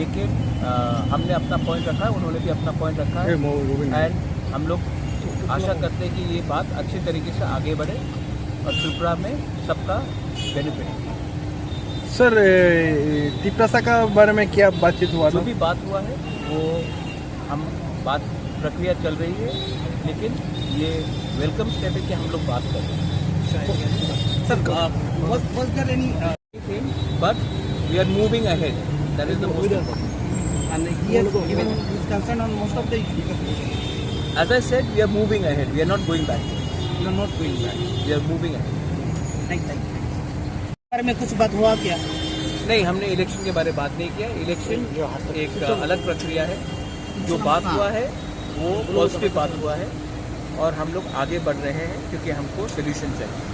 लेकिन हमने अपना पॉइंट रखा है, उन्होंने भी अपना पॉइंट रखा है, एंड हम लोग आशा करते हैं कि ये बात अच्छे तरीके से आगे बढ़े और त्रिपुरा में सबका बेनिफिट है। सर तिप्रासा का बारे में क्या बातचीत हुआ? जो भी बात हुआ है वो हम बात प्रक्रिया चल रही है, लेकिन ये वेलकम स्टेप है कि हम लोग बात कर रहे हैं। Was there any But we are moving ahead. That is the most important. and he has given his concern on most of the issues? As I said, we are moving ahead. We are not going back. You are not going back. We are moving ahead. Thank you. बारे में कुछ बात हुआ क्या? नहीं, हमने election के बारे में बात नहीं किया। इलेक्शन एक अलग प्रक्रिया है। जो बात हुआ है वो पॉजिटिव बात हुआ है और हम लोग आगे बढ़ रहे हैं क्योंकि हमको सोल्यूशन चाहिए।